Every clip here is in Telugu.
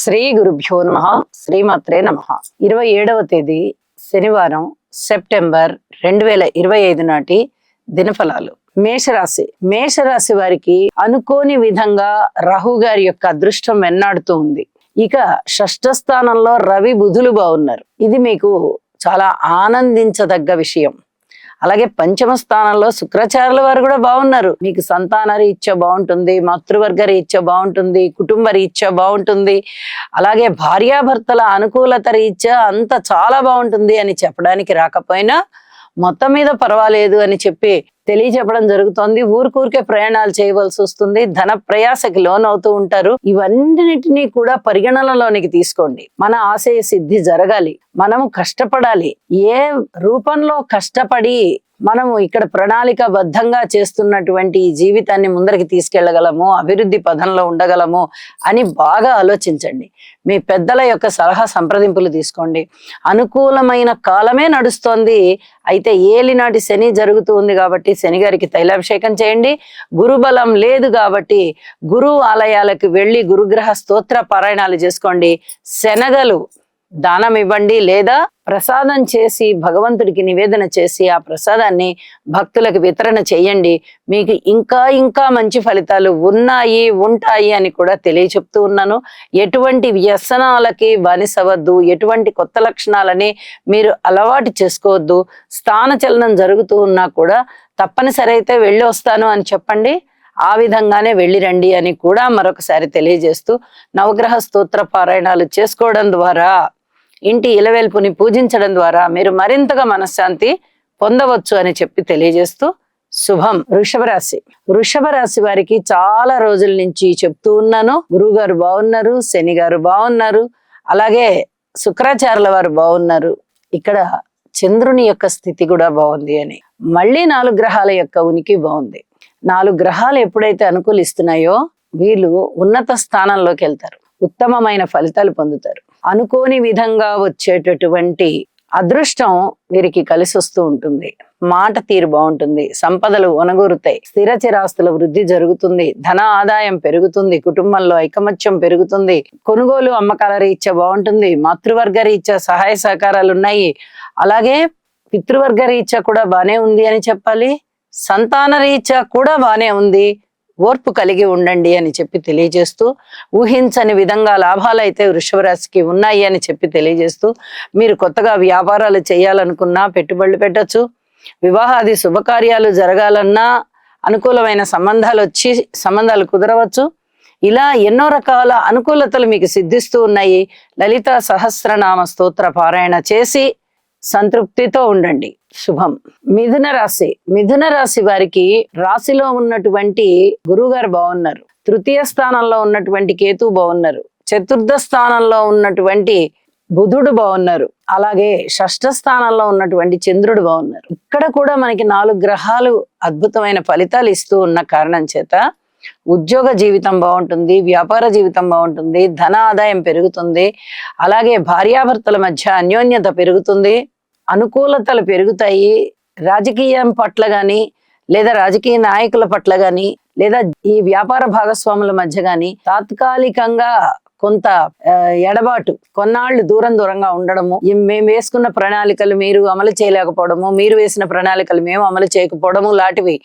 శ్రీ గురుభ్యో నమః. శ్రీమాత్రే నమః. 27వ తేదీ శనివారం సెప్టెంబర్ 2025 నాటి దినఫలాలు. మేషరాశి వారికి అనుకోని విధంగా రాహు గారి యొక్క అదృష్టం వెన్నాడుతూ ఉంది. ఇక షష్ఠ స్థానంలో రవి బుధులు బాగున్నారు. ఇది మీకు చాలా ఆనందించదగ్గ విషయం. అలాగే పంచమ స్థానంలో శుక్రాచార్యుల వారు కూడా బాగున్నారు. మీకు సంతాన రీత్యా బాగుంటుంది, మాతృవర్గ రీత్యా బాగుంటుంది, కుటుంబ రీత్యా బాగుంటుంది. అలాగే భార్యాభర్తల అనుకూలత రీత్యా అంత చాలా బాగుంటుంది అని చెప్పడానికి రాకపోయినా మొత్తం మీద పర్వాలేదు అని చెప్పి తెలియచెప్పడం జరుగుతోంది. ఊరికే ప్రయాణాలు చేయవలసి వస్తుంది, ధన ప్రయాసకి లోనవుతూ ఉంటారు. ఇవన్నిటినీ కూడా పరిగణనలోనికి తీసుకోండి. మన ఆశయ సిద్ధి జరగాలి, మనము కష్టపడాలి. ఏ రూపంలో కష్టపడి మనము ఇక్కడ ప్రణాళికాబద్ధంగా చేస్తున్నటువంటి ఈ జీవితాన్ని ముందరికి తీసుకెళ్లగలము, అభివృద్ధి పదంలో ఉండగలము అని బాగా ఆలోచించండి. మీ పెద్దల యొక్క సలహా సంప్రదింపులు తీసుకోండి. అనుకూలమైన కాలమే నడుస్తోంది. అయితే ఏలినాటి శని జరుగుతూ ఉంది కాబట్టి శని గారికి తైలాభిషేకం చేయండి. గురుబలం లేదు కాబట్టి గురు ఆలయాలకు వెళ్ళి గురుగ్రహ స్తోత్ర పారాయణాలు చేసుకోండి. శనగలు దానం ఇవ్వండి, లేదా ప్రసాదం చేసి భగవంతుడికి నివేదన చేసి ఆ ప్రసాదాన్ని భక్తులకు వితరణ చేయండి. మీకు ఇంకా మంచి ఫలితాలు ఉంటాయి అని కూడా తెలియచెప్తూ ఉన్నాను. ఎటువంటి వ్యసనాలకి బానిసవద్దు, ఎటువంటి కొత్త లక్షణాలని మీరు అలవాటు చేసుకోవద్దు. స్థానచలనం జరుగుతూ ఉన్నా కూడా తప్పనిసరి అయితే వెళ్ళి వస్తాను అని చెప్పండి. ఆ విధంగానే వెళ్ళి రండి అని కూడా మరొకసారి తెలియజేస్తూ, నవగ్రహ స్తోత్ర పారాయణాలు చేసుకోవడం ద్వారా, ఇంటి ఇలవేల్పుని పూజించడం ద్వారా మీరు మరింతగా మనశ్శాంతి పొందవచ్చు అని చెప్పి తెలియజేస్తూ శుభం. వృషభ రాశి వారికి చాలా రోజుల నుంచి చెప్తూ ఉన్నాను. గురువు గారు బాగున్నారు, శని గారు బాగున్నారు, అలాగే శుక్రాచార్యుల వారు బాగున్నారు. ఇక్కడ చంద్రుని యొక్క స్థితి కూడా బాగుంది అని. మళ్ళీ 4 గ్రహాల యొక్క ఉనికి బాగుంది. 4 గ్రహాలు ఎప్పుడైతే అనుకూలిస్తున్నాయో వీళ్ళు ఉన్నత స్థానంలోకి వెళ్తారు, ఉత్తమమైన ఫలితాలు పొందుతారు. అనుకోని విధంగా వచ్చేటటువంటి అదృష్టం వీరికి కలిసి వస్తూ ఉంటుంది. మాట తీరు బాగుంటుంది, సంపదలు ఒనగూరుతాయి, స్థిర చిరాస్తుల వృద్ధి జరుగుతుంది, ధన ఆదాయం పెరుగుతుంది, కుటుంబంలో ఐకమత్యం పెరుగుతుంది, కొనుగోలు అమ్మకాల రీత్యా బాగుంటుంది, మాతృవర్గ రీత్యా సహాయ సహకారాలు ఉన్నాయి. అలాగే పితృవర్గ రీత్యా కూడా బానే ఉంది అని చెప్పాలి. సంతాన రీత్యా కూడా బానే ఉంది. ఓర్పు కలిగి ఉండండి అని చెప్పి తెలియజేస్తూ, ఊహించని విధంగా లాభాలు అయితే వృషభ రాశికి ఉన్నాయి అని చెప్పి తెలియజేస్తూ, మీరు కొత్తగా వ్యాపారాలు చేయాలనుకున్నా పెట్టుబడులు పెట్టచ్చు. వివాహాది శుభకార్యాలు జరగాలన్నా అనుకూలమైన సంబంధాలు కుదరవచ్చు. ఇలా ఎన్నో రకాల అనుకూలతలు మీకు సిద్ధిస్తూ ఉన్నాయి. లలిత సహస్రనామ స్తోత్ర పారాయణ చేసి సంతృప్తితో ఉండండి. శుభం. మిథున రాశి వారికి రాశిలో ఉన్నటువంటి గురువు గారు బాగున్నారు, తృతీయ స్థానంలో ఉన్నటువంటి కేతు బాగున్నారు, చతుర్థ స్థానంలో ఉన్నటువంటి బుధుడు బాగున్నారు, అలాగే షష్ఠ స్థానంలో ఉన్నటువంటి చంద్రుడు బాగున్నారు. ఇక్కడ కూడా మనకి 4 గ్రహాలు అద్భుతమైన ఫలితాలు ఇస్తూ ఉన్న కారణం చేత ఉద్యోగ జీవితం బాగుంటుంది, వ్యాపార జీవితం బాగుంటుంది, ధన ఆదాయం పెరుగుతుంది, అలాగే భార్యాభర్తల మధ్య అన్యోన్యత పెరుగుతుంది, అనుకూలతలు పెరుగుతాయి. రాజకీయం పట్ల గాని, లేదా రాజకీయ నాయకుల పట్ల గాని, లేదా ఈ వ్యాపార భాగస్వాముల మధ్య గాని తాత్కాలికంగా కొంత ఎడబాటు, కొన్నాళ్ళు దూరంగా ఉండడము, మేము వేసుకున్న ప్రణాళికలు మీరు అమలు చేయలేకపోవడము, మీరు వేసిన ప్రణాళికలు మేము అమలు చేయకపోవడము లాంటివి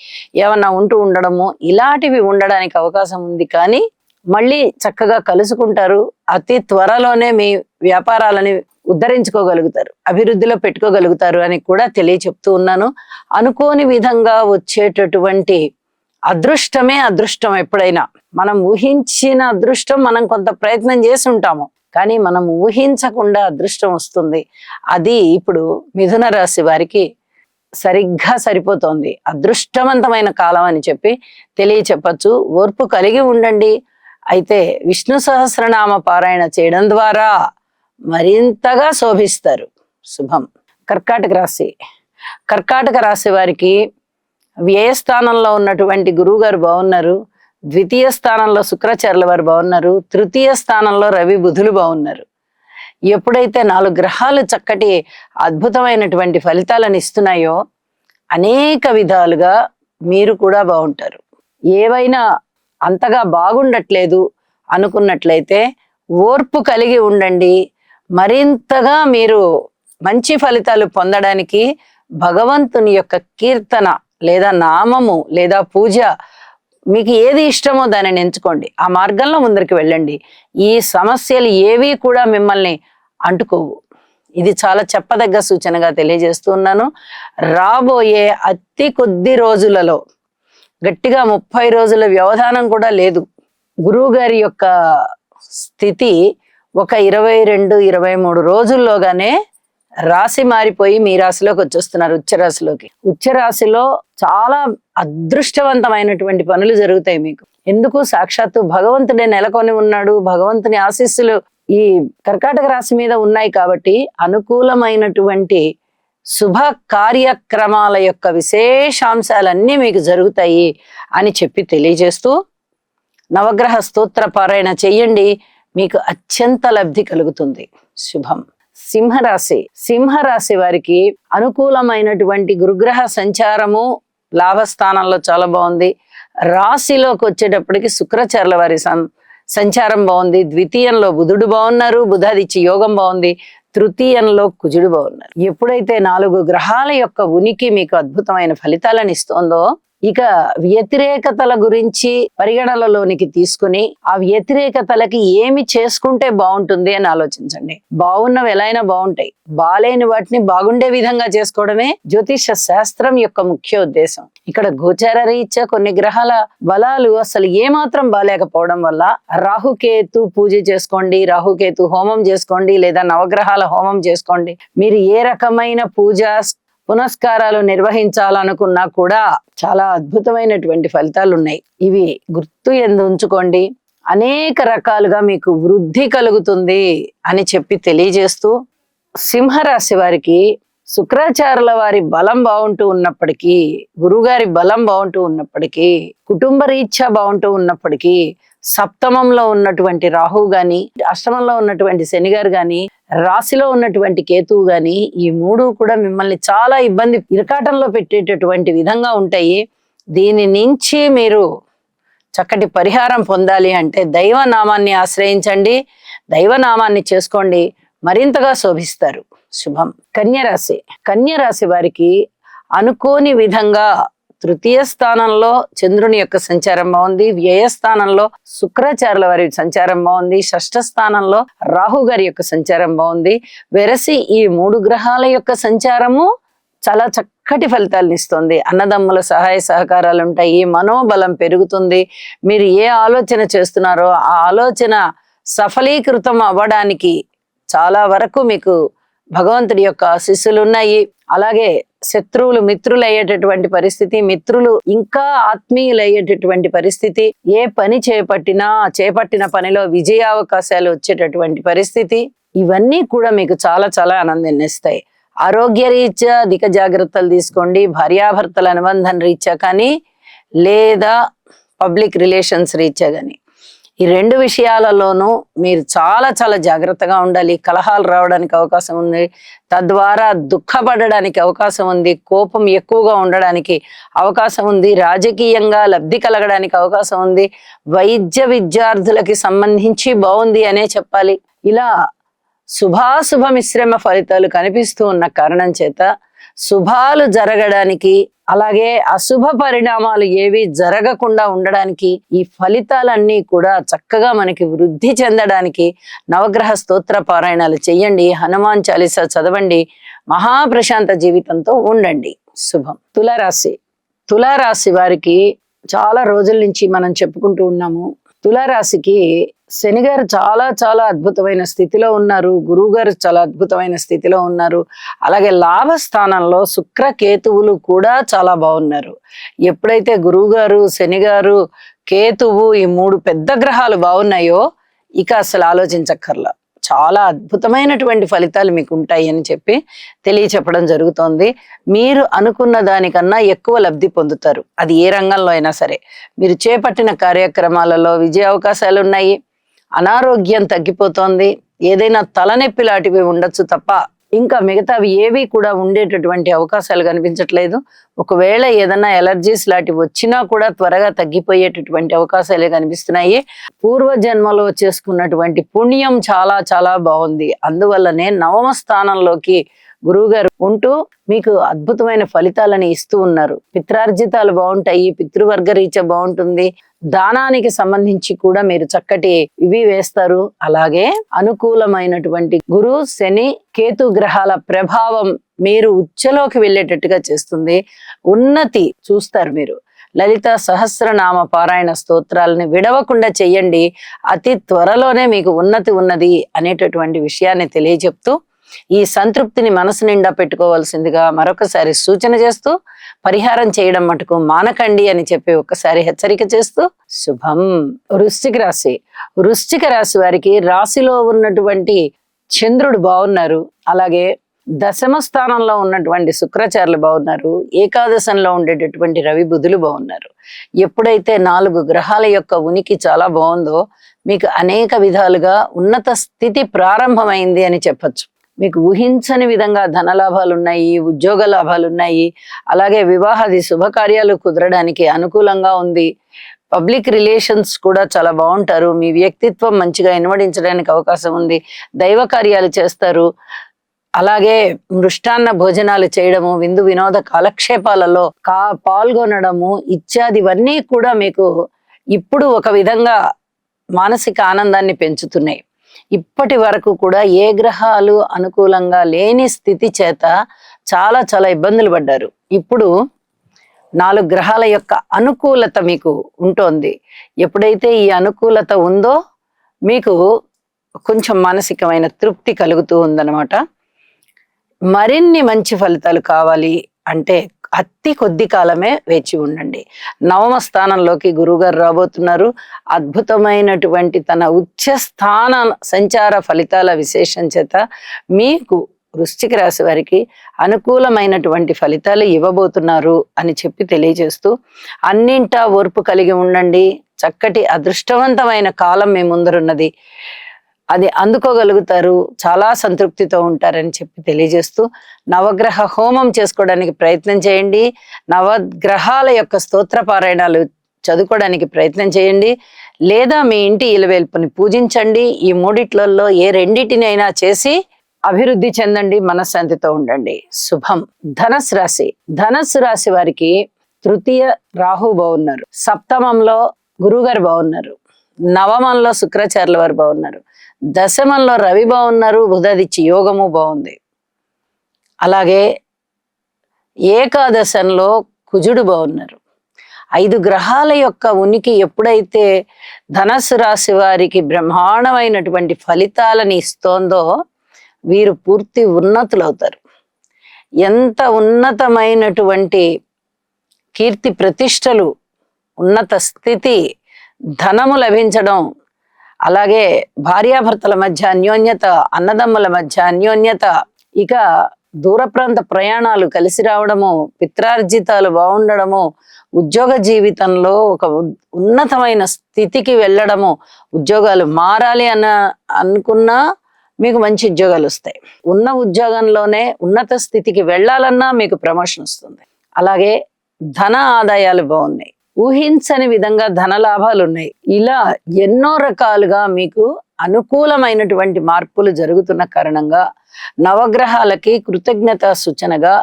ఏమన్నా ఉండడము, ఇలాంటివి ఉండడానికి అవకాశం ఉంది. కానీ మళ్ళీ చక్కగా కలుసుకుంటారు. అతి త్వరలోనే మీ వ్యాపారాలని ఉద్ధరించుకోగలుగుతారు, అభివృద్ధిలో పెట్టుకోగలుగుతారు అని కూడా తెలియచెప్తూ ఉన్నాను. అనుకోని విధంగా వచ్చేటటువంటి అదృష్టమే అదృష్టం. ఎప్పుడైనా మనం ఊహించిన అదృష్టం మనం కొంత ప్రయత్నం చేసి ఉంటాము, కానీ మనం ఊహించకుండా అదృష్టం వస్తుంది. అది ఇప్పుడు మిథున రాశి వారికి సరిగ్గా సరిపోతోంది. అదృష్టవంతమైన కాలం అని చెప్పి తెలియచెప్పచ్చు. ఓర్పు కలిగి ఉండండి. అయితే విష్ణు సహస్రనామ పారాయణ చేయడం ద్వారా మరింతగా శోభిస్తారు. శుభం. కర్కాటక రాశి వారికి వ్యయస్థానంలో ఉన్నటువంటి గురువు గారు బాగున్నారు, ద్వితీయ స్థానంలో శుక్రాచార్యుల వారు బాగున్నారు, తృతీయ స్థానంలో రవి బుధులు బాగున్నారు. ఎప్పుడైతే 4 గ్రహాలు చక్కటి అద్భుతమైనటువంటి ఫలితాలను ఇస్తున్నాయో అనేక విధాలుగా మీరు కూడా బాగుంటారు. ఏవైనా అంతగా బాగుండట్లేదు అనుకున్నట్లయితే ఓర్పు కలిగి ఉండండి. మరింతగా మీరు మంచి ఫలితాలు పొందడానికి భగవంతుని యొక్క కీర్తన లేదా నామము లేదా పూజ, మీకు ఏది ఇష్టమో దానిని ఎంచుకోండి. ఆ మార్గంలో ముందరికి వెళ్ళండి. ఈ సమస్యలు ఏవి కూడా మిమ్మల్ని అంటుకోవు. ఇది చాలా చెప్పదగ్గ సూచనగా తెలియజేస్తూ ఉన్నాను. రాబోయే అతి కొద్ది రోజులలో, గట్టిగా 30 రోజుల వ్యవధానం కూడా లేదు, గురువు గారి యొక్క స్థితి ఒక 22-23 రోజుల్లోగానే రాశి మారిపోయి మీ రాశిలోకి వచ్చేస్తున్నారు, ఉచ్చరాశిలోకి. ఉచ్చరాశిలో చాలా అదృష్టవంతమైనటువంటి పనులు జరుగుతాయి మీకు. ఎందుకు? సాక్షాత్తు భగవంతుడే నెలకొని ఉన్నాడు. భగవంతుని ఆశీస్సులు ఈ కర్కాటక రాశి మీద ఉన్నాయి కాబట్టి అనుకూలమైనటువంటి శుభ కార్యక్రమాల యొక్క విశేషాంశాలన్నీ మీకు జరుగుతాయి అని చెప్పి తెలియజేస్తూ, నవగ్రహ స్తోత్ర పారాయణ చెయ్యండి, మీకు అత్యంత లబ్ధి కలుగుతుంది. శుభం. సింహరాశి వారికి అనుకూలమైనటువంటి గురుగ్రహ సంచారము లాభస్థానంలో చాలా బాగుంది. రాశిలోకి వచ్చేటప్పటికి శుక్రాచార్యుల వారి సంచారం బాగుంది. ద్వితీయంలో బుధుడు బాగున్నారు, బుధాదిత్య యోగం బాగుంది. తృతీయంలో కుజుడు బాగున్నారు. ఎప్పుడైతే 4 గ్రహాల యొక్క ఉనికి మీకు అద్భుతమైన ఫలితాలను ఇస్తోందో, ఇక వ్యతిరేకతల గురించి పరిగణనలోనికి తీసుకుని ఆ వ్యతిరేకతలకి ఏమి చేసుకుంటే బాగుంటుంది అని ఆలోచించండి. బాగున్నవి ఎలా అయినా బాగుంటాయి, బాలేని వాటిని బాగుండే విధంగా చేసుకోవడమే జ్యోతిష శాస్త్రం యొక్క ముఖ్య ఉద్దేశం. ఇక్కడ గోచార రీత్యా కొన్ని గ్రహాల బలాలు అసలు ఏమాత్రం బాలేకపోవడం వల్ల రాహుకేతు పూజ చేసుకోండి, రాహుకేతు హోమం చేసుకోండి, లేదా నవగ్రహాల హోమం చేసుకోండి. మీరు ఏ రకమైన పూజ పునస్కారాలు నిర్వహించాలనుకున్నా కూడా చాలా అద్భుతమైనటువంటి ఫలితాలు ఉన్నాయి. ఇవి గుర్తు ఉంచుకోండి. అనేక రకాలుగా మీకు వృద్ధి కలుగుతుంది అని చెప్పి తెలియజేస్తూ, సింహరాశి వారికి శుక్రాచార్యుల వారి బలం బాగుంటూ ఉన్నప్పటికీ, గురువుగారి బలం బాగుంటూ ఉన్నప్పటికీ, కుటుంబ రీత్యా బాగుంటూ ఉన్నప్పటికీ, సప్తమంలో ఉన్నటువంటి రాహువు గాని, అష్టమంలో ఉన్నటువంటి శనిగారు గాని, రాశిలో ఉన్నటువంటి కేతువు గాని, ఈ 3 కూడా మిమ్మల్ని చాలా ఇరకాటంలో పెట్టేటటువంటి విధంగా ఉంటాయి. దీని నుంచి మీరు చక్కటి పరిహారం పొందాలి అంటే దైవనామాన్ని ఆశ్రయించండి, దైవనామాన్ని చేసుకోండి, మరింతగా శోభిస్తారు. శుభం. కన్యరాశి వారికి అనుకోని విధంగా తృతీయ స్థానంలో చంద్రుని యొక్క సంచారం బాగుంది, వ్యయస్థానంలో శుక్రాచార్యుల వారి సంచారం బాగుంది, షష్ఠ స్థానంలో రాహు గారి యొక్క సంచారం బాగుంది. వెరసి ఈ 3 గ్రహాల యొక్క సంచారము చాలా చక్కటి ఫలితాలను ఇస్తుంది. అన్నదమ్ముల సహాయ సహకారాలు ఉంటాయి, మనోబలం పెరుగుతుంది. మీరు ఏ ఆలోచన చేస్తున్నారో ఆ ఆలోచన సఫలీకృతం అవ్వడానికి చాలా వరకు మీకు భగవంతుడి యొక్క ఆశీస్సులు ఉన్నాయి. అలాగే శత్రువులు మిత్రులు అయ్యేటటువంటి పరిస్థితి, మిత్రులు ఇంకా ఆత్మీయులు అయ్యేటటువంటి పరిస్థితి, ఏ పని చేపట్టిన పనిలో విజయావకాశాలు వచ్చేటటువంటి పరిస్థితి, ఇవన్నీ కూడా మీకు చాలా చాలా ఆనందాన్ని ఇస్తాయి. ఆరోగ్య రీత్యా అధిక జాగ్రత్తలు తీసుకోండి. భార్యాభర్తల అనుబంధం రీత్యా కానీ, లేదా పబ్లిక్ రిలేషన్స్ రీత్యా కానీ, ఈ 2 విషయాలలోనూ మీరు చాలా చాలా జాగ్రత్తగా ఉండాలి. కలహాలు రావడానికి అవకాశం ఉంది, తద్వారా దుఃఖపడడానికి అవకాశం ఉంది, కోపం ఎక్కువగా ఉండడానికి అవకాశం ఉంది, రాజకీయంగా లబ్ధి కలగడానికి అవకాశం ఉంది, వైద్య విద్యార్థులకి సంబంధించి బాగుంది అనే చెప్పాలి. ఇలా శుభాశుభ మిశ్రమ ఫలితాలు కనిపిస్తూ ఉన్న కారణం చేత శుభాలు జరగడానికి, అలాగే అశుభ పరిణామాలు ఏవి జరగకుండా ఉండడానికి, ఈ ఫలితాలన్నీ కూడా చక్కగా మనకి వృద్ధి చెందడానికి నవగ్రహ స్తోత్ర పారాయణాలు చెయ్యండి, హనుమాన్ చాలీసా చదవండి, మహాప్రశాంత జీవితంతో ఉండండి. శుభం. తులారాశి వారికి చాలా రోజుల నుంచి మనం చెప్పుకుంటూ ఉన్నాము. తులారాశికి శనిగారు చాలా చాలా అద్భుతమైన స్థితిలో ఉన్నారు, గురువు గారు చాలా అద్భుతమైన స్థితిలో ఉన్నారు. అలాగే లాభస్థానంలో శుక్ర కేతువులు కూడా చాలా బాగున్నారు. ఎప్పుడైతే గురువు గారు, శనిగారు, కేతువు ఈ 3 పెద్ద గ్రహాలు బాగున్నాయో ఇక అసలు ఆలోచించక్కర్లా, చాలా అద్భుతమైనటువంటి ఫలితాలు మీకు ఉంటాయి అని చెప్పి తెలియచెప్పడం జరుగుతోంది. మీరు అనుకున్న దానికన్నా ఎక్కువ లబ్ధి పొందుతారు. అది ఏ రంగంలో అయినా సరే. మీరు చేపట్టిన కార్యక్రమాలలో విజయ అవకాశాలు ఉన్నాయి. అనారోగ్యం తగ్గిపోతోంది. ఏదైనా తలనొప్పి లాంటివి ఉండొచ్చు తప్ప ఇంకా మిగతావి ఏవి కూడా ఉండేటటువంటి అవకాశాలు కనిపించట్లేదు. ఒకవేళ ఏదైనా ఎలర్జీస్ లాంటివి వచ్చినా కూడా త్వరగా తగ్గిపోయేటటువంటి అవకాశాలే కనిపిస్తున్నాయి. పూర్వ జన్మలో చేసుకున్నటువంటి పుణ్యం చాలా చాలా బాగుంది. అందువల్లనే నవమ స్థానంలోకి గురువుగారు ఉంటూ మీకు అద్భుతమైన ఫలితాలని ఇస్తూ ఉన్నారు. పిత్రార్జితాలు బాగుంటాయి, పితృవర్గ రీత్యా బాగుంటుంది. దానానికి సంబంధించి కూడా మీరు చక్కటి ఇవి వేస్తారు. అలాగే అనుకూలమైనటువంటి గురు శని కేతు గ్రహాల ప్రభావం మీరు ఉచ్చలోకి వెళ్ళేటట్టుగా చేస్తుంది. ఉన్నతి చూస్తారు మీరు. లలిత సహస్రనామ పారాయణ స్తోత్రాలని విడవకుండా చెయ్యండి. అతి త్వరలోనే మీకు ఉన్నతి ఉన్నది అనేటటువంటి విషయాన్ని తెలియజెప్తూ ఈ సంతృప్తిని మనసు నిండా పెట్టుకోవాల్సిందిగా మరొకసారి సూచన చేస్తూ, పరిహారం చేయడం మటుకు మానకండి అని చెప్పి ఒక్కసారి హెచ్చరిక చేస్తూ శుభం. వృశ్చిక రాశి. వృశ్చిక రాశి వారికి రాశిలో ఉన్నటువంటి చంద్రుడు బాగున్నారు. అలాగే దశమ స్థానంలో ఉన్నటువంటి శుక్రాచార్యులు బాగున్నారు. ఏకాదశంలో ఉండేటటువంటి రవి బుధులు బాగున్నారు. ఎప్పుడైతే 4 గ్రహాల యొక్క ఉనికి చాలా బాగుందో మీకు అనేక విధాలుగా ఉన్నత స్థితి ప్రారంభమైంది అని చెప్పచ్చు. మీకు ఊహించని విధంగా ధనలాభాలు ఉన్నాయి, ఉద్యోగ లాభాలు ఉన్నాయి. అలాగే వివాహాది శుభకార్యాలు కుదరడానికి అనుకూలంగా ఉంది. పబ్లిక్ రిలేషన్స్ కూడా చాలా బాగుంటారు. మీ వ్యక్తిత్వం మంచిగా ఇనుమడించడానికి అవకాశం ఉంది. దైవ కార్యాలు చేస్తారు. అలాగే మృష్టాన్న భోజనాలు చేయడము, విందు వినోద కాలక్షేపాలలో పాల్గొనడము ఇత్యాదివన్నీ కూడా మీకు ఇప్పుడు ఒక విధంగా మానసిక ఆనందాన్ని పెంచుతున్నాయి. ఇప్పటి వరకు కూడా ఏ గ్రహాలు అనుకూలంగా లేని స్థితి చేత చాలా చాలా ఇబ్బందులు పడ్డారు. ఇప్పుడు 4 గ్రహాల యొక్క అనుకూలత మీకు ఉంటోంది. ఎప్పుడైతే ఈ అనుకూలత ఉందో మీకు కొంచెం మానసికమైన తృప్తి కలుగుతూ ఉందన్నమాట. మరిన్ని మంచి ఫలితాలు కావాలి అంటే అతి కొద్ది కాలమే వేచి ఉండండి. నవమ స్థానంలోకి గురువుగారు రాబోతున్నారు. అద్భుతమైనటువంటి తన ఉచ్చ స్థాన సంచార ఫలితాల విశేషం చేత మీకు వృశ్చిక రాశి వారికి అనుకూలమైనటువంటి ఫలితాలు ఇవ్వబోతున్నారు అని చెప్పి తెలియజేస్తూ, అన్నింటా ఓర్పు కలిగి ఉండండి. చక్కటి అదృష్టవంతమైన కాలం మీ ముందరున్నది. అది అందుకోగలుగుతారు. చాలా సంతృప్తితో ఉంటారని చెప్పి తెలియజేస్తూ, నవగ్రహ హోమం చేసుకోవడానికి ప్రయత్నం చేయండి. నవగ్రహాల యొక్క స్తోత్ర పారాయణాలు చదువుకోవడానికి ప్రయత్నం చేయండి. లేదా మీ ఇంటి ఇలవేల్పుని పూజించండి. ఈ మూడిట్లలో ఏ రెండిటినైనా చేసి అభివృద్ధి చెందండి. మనశ్శాంతితో ఉండండి. శుభం. ధనస్సు రాశి. ధనస్సు రాశి వారికి తృతీయ రాహు బాగున్నారు. సప్తమంలో గురువుగారు బాగున్నారు. నవమంలో శుక్రాచార్యుల వారు బాగున్నారు. దశమంలో రవి బాగున్నారు. బుధాదిత్య యోగము బాగుంది. అలాగే ఏకాదశంలో కుజుడు బాగున్నారు. 5 గ్రహాల యొక్క ఉనికి ఎప్పుడైతే ధనస్సు రాశి వారికి బ్రహ్మాండమైనటువంటి ఫలితాలని ఇస్తోందో వీరు పూర్తి ఉన్నతులు అవుతారు. ఎంత ఉన్నతమైనటువంటి కీర్తి ప్రతిష్టలు, ఉన్నత స్థితి, ధనము లభించడం, అలాగే భార్యాభర్తల మధ్య అన్యోన్యత, అన్నదమ్ముల మధ్య అన్యోన్యత, ఇక దూర ప్రాంత ప్రయాణాలు కలిసి రావడము, పిత్రార్జితాలు బాగుండడము, ఉద్యోగ జీవితంలో ఒక ఉన్నతమైన స్థితికి వెళ్ళడము, ఉద్యోగాలు మారాలి అనుకున్నా మీకు మంచి ఉద్యోగాలు వస్తాయి. ఉన్న ఉద్యోగంలోనే ఉన్నత స్థితికి వెళ్ళాలన్నా మీకు ప్రమోషన్ వస్తుంది. అలాగే ధన ఆదాయాలు బాగున్నాయి. ఊహించని విధంగా ధన లాభాలు ఉన్నాయి. ఇలా ఎన్నో రకాలుగా మీకు అనుకూలమైనటువంటి మార్పులు జరుగుతున్న కారణంగా నవగ్రహాలకి కృతజ్ఞత సూచనగా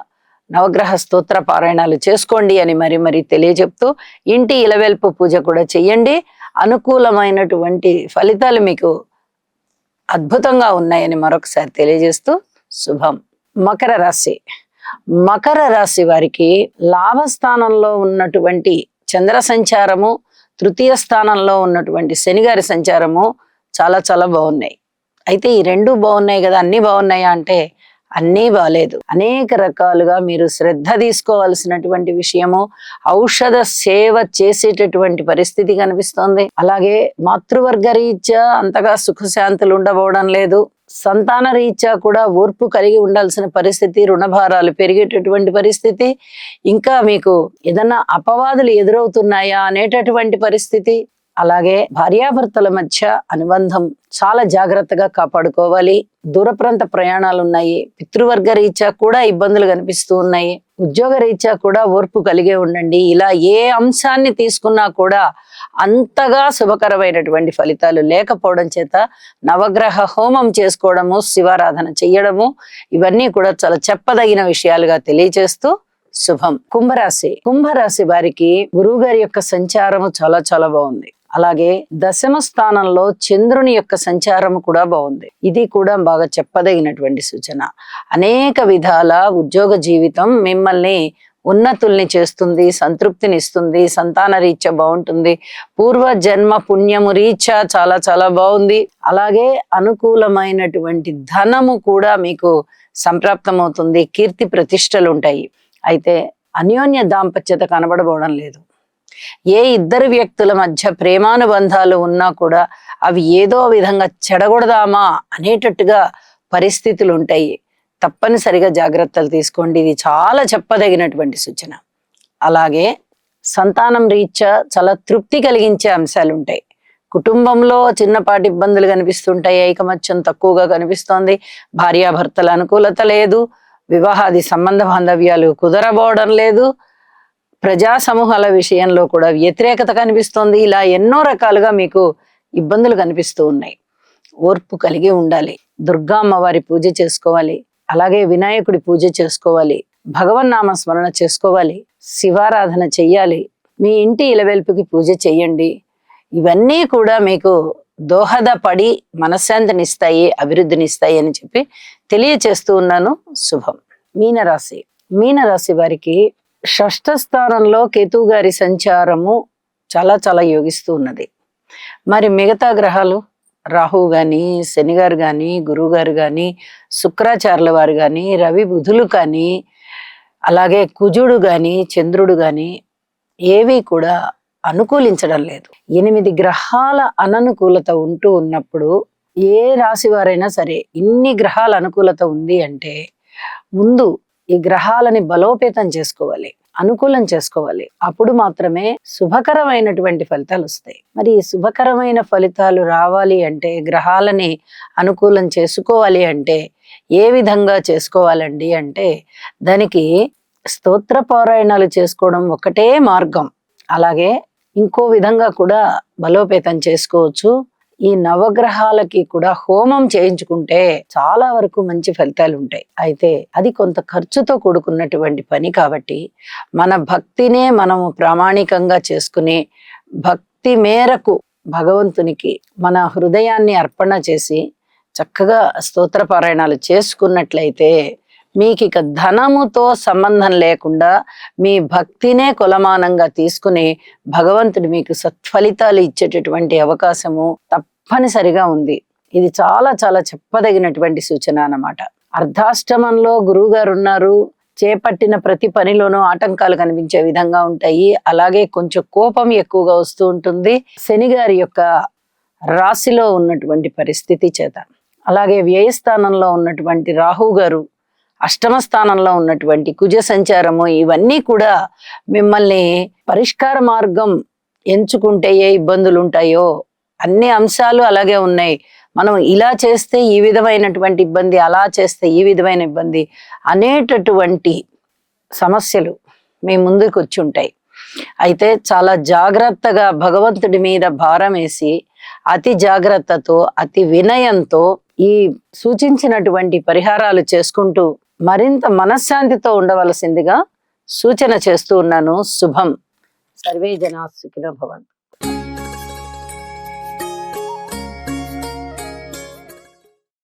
నవగ్రహ స్తోత్ర పారాయణాలు చేసుకోండి అని మరి తెలియజెప్తూ, ఇంటి ఇలవెల్పు పూజ కూడా చెయ్యండి. అనుకూలమైనటువంటి ఫలితాలు మీకు అద్భుతంగా ఉన్నాయని మరొకసారి తెలియజేస్తూ శుభం. మకర రాశి. మకర రాశి వారికి లాభస్థానంలో ఉన్నటువంటి చంద్ర సంచారము, తృతీయ స్థానంలో ఉన్నటువంటి శనిగారి సంచారము చాలా చాలా బాగున్నాయి. అయితే ఈ 2 బాగున్నాయి కదా, అన్ని బాగున్నాయా అంటే అన్నీ బాలేదు. అనేక రకాలుగా మీరు శ్రద్ధ తీసుకోవాల్సినటువంటి విషయము, ఔషధ సేవ చేసేటటువంటి పరిస్థితి కనిపిస్తోంది. అలాగే మాతృవర్గ రీత్యా అంతగా సుఖశాంతులు ఉండబోవడం లేదు. సంతాన రీత్యా కూడా ఓర్పు కలిగి ఉండాల్సిన పరిస్థితి, రుణభారాలు పెరిగేటటువంటి పరిస్థితి, ఇంకా మీకు ఏదన్నా అపవాదులు ఎదురవుతున్నాయా అనేటటువంటి పరిస్థితి, అలాగే భార్యాభర్తల మధ్య అనుబంధం చాలా జాగ్రత్తగా కాపాడుకోవాలి. దూర ప్రాంత ప్రయాణాలు ఉన్నాయి, పితృవర్గ రీత్యా కూడా ఇబ్బందులు కనిపిస్తూ ఉన్నాయి, ఉద్యోగ రీత్యా కూడా ఓర్పు కలిగే ఉండండి. ఇలా ఏ అంశాన్ని తీసుకున్నా కూడా అంతగా శుభకరమైనటువంటి ఫలితాలు లేకపోవడం చేత నవగ్రహ హోమం చేసుకోవడము, శివారాధన చెయ్యడము ఇవన్నీ కూడా చాలా చెప్పదగిన విషయాలుగా తెలియజేస్తూ శుభం. కుంభరాశి వారికి గురువు గారి యొక్క సంచారము చాలా చాలా బాగుంది. అలాగే దశమ స్థానంలో చంద్రుని యొక్క సంచారం కూడా బాగుంది. ఇది కూడా బాగా చెప్పదగినటువంటి సూచన. అనేక విధాల ఉద్యోగ జీవితం మిమ్మల్ని ఉన్నతుల్ని చేస్తుంది, సంతృప్తిని ఇస్తుంది, సంతాన రీత్యా బాగుంటుంది, పూర్వ జన్మ పుణ్యము రీత్యా చాలా చాలా బాగుంది. అలాగే అనుకూలమైనటువంటి ధనము కూడా మీకు సంప్రాప్తమవుతుంది, కీర్తి ప్రతిష్టలు ఉంటాయి. అయితే అన్యోన్య దాంపత్యత కనబడబోవడం లేదు. ఏ ఇద్దరు వ్యక్తుల మధ్య ప్రేమానుబంధాలు ఉన్నా కూడా అవి ఏదో విధంగా చెడగొడదామా అనేటట్టుగా పరిస్థితులు ఉంటాయి. తప్పనిసరిగా జాగ్రత్తలు తీసుకోండి. ఇది చాలా చెప్పదగినటువంటి సూచన. అలాగే సంతానం రీత్యా చాలా తృప్తి కలిగించే అంశాలు ఉంటాయి. కుటుంబంలో చిన్నపాటి ఇబ్బందులు కనిపిస్తుంటాయి, ఐకమత్యం తక్కువగా కనిపిస్తోంది, భార్యాభర్తల అనుకూలత లేదు, వివాహాది సంబంధ బాంధవ్యాలు కుదరబోవడం లేదు, ప్రజా సమూహాల విషయంలో కూడా వ్యతిరేకత కనిపిస్తోంది. ఇలా ఎన్నో రకాలుగా మీకు ఇబ్బందులు కనిపిస్తూ ఉన్నాయి. ఓర్పు కలిగి ఉండాలి. దుర్గా అమ్మవారి పూజ చేసుకోవాలి, అలాగే వినాయకుడి పూజ చేసుకోవాలి, భగవన్నామ స్మరణ చేసుకోవాలి, శివారాధన చెయ్యాలి, మీ ఇంటి ఇలవెల్పుకి పూజ చెయ్యండి. ఇవన్నీ కూడా మీకు దోహదపడి మనశ్శాంతినిస్తాయి, అభివృద్ధినిస్తాయి అని చెప్పి తెలియచేస్తూ ఉన్నాను. శుభం. మీనరాశి వారికి షష్ఠ స్థానంలో కేతువు గారి సంచారము చాలా చాలా యోగిస్తూ ఉన్నది. మరి మిగతా గ్రహాలు రాహువు గాని, శని గారు గాని, గురువు గారు గాని, శుక్రాచార్యుల వారు గాని, రవి బుధులు కానీ, అలాగే కుజుడు గాని, చంద్రుడు గాని ఏవి కూడా అనుకూలించడం లేదు. 8 గ్రహాల అననుకూలత ఉంటూ ఉన్నప్పుడు ఏ రాశి వారైనా సరే ఇన్ని గ్రహాల అనుకూలత ఉంది అంటే ముందు ఈ గ్రహాలని బలోపేతం చేసుకోవాలి, అనుకూలం చేసుకోవాలి. అప్పుడు మాత్రమే శుభకరమైనటువంటి ఫలితాలు వస్తాయి. మరి ఈ శుభకరమైన ఫలితాలు రావాలి అంటే, గ్రహాలని అనుకూలం చేసుకోవాలి అంటే ఏ విధంగా చేసుకోవాలండి అంటే, దానికి స్తోత్ర పారాయణాలు చేసుకోవడం ఒకటే మార్గం. అలాగే ఇంకో విధంగా కూడా బలోపేతం చేసుకోవచ్చు. ఈ నవగ్రహాలకి కూడా హోమం చేయించుకుంటే చాలా వరకు మంచి ఫలితాలు ఉంటాయి. అయితే అది కొంత ఖర్చుతో కూడుకున్నటువంటి పని కాబట్టి మన భక్తినే మనము ప్రామాణికంగా చేసుకుని భక్తి మేరకు భగవంతునికి మన హృదయాన్ని అర్పణ చేసి చక్కగా స్తోత్ర పారాయణాలు చేసుకున్నట్లయితే మీకు ఇక ధనముతో సంబంధం లేకుండా మీ భక్తినే కొలమానంగా తీసుకుని భగవంతుడు మీకు సత్ఫలితాలు ఇచ్చేటటువంటి అవకాశము తప్పనిసరిగా ఉంది. ఇది చాలా చాలా చెప్పదగినటువంటి సూచన అన్నమాట. అర్ధాష్టమంలో గురువు గారు ఉన్నారు. చేపట్టిన ప్రతి పనిలోనూ ఆటంకాలు కనిపించే విధంగా ఉంటాయి. అలాగే కొంచెం కోపం ఎక్కువగా వస్తూ ఉంటుంది శని గారి యొక్క రాశిలో ఉన్నటువంటి పరిస్థితి చేత. అలాగే వ్యయస్థానంలో ఉన్నటువంటి రాహువు గారు, అష్టమ స్థానంలో ఉన్నటువంటి కుజ సంచారము, ఇవన్నీ కూడా మిమ్మల్ని పరిష్కార మార్గం ఎంచుకుంటే ఏ ఇబ్బందులు ఉంటాయో అన్ని అంశాలు అలాగే ఉన్నాయి. మనం ఇలా చేస్తే ఈ విధమైనటువంటి ఇబ్బంది, అలా చేస్తే ఈ విధమైన ఇబ్బంది అనేటటువంటి సమస్యలు మీ ముందుకు వచ్చి ఉంటాయి. అయితే చాలా జాగ్రత్తగా భగవంతుడి మీద భారం వేసి అతి జాగ్రత్తతో, అతి వినయంతో ఈ సూచించినటువంటి పరిహారాలు చేసుకుంటూ మరింత మనశ్శాంతితో ఉండవలసిందిగా సూచన చేస్తూ ఉన్నాను. శుభం. సర్వే జనా సుఖినో భవంతు.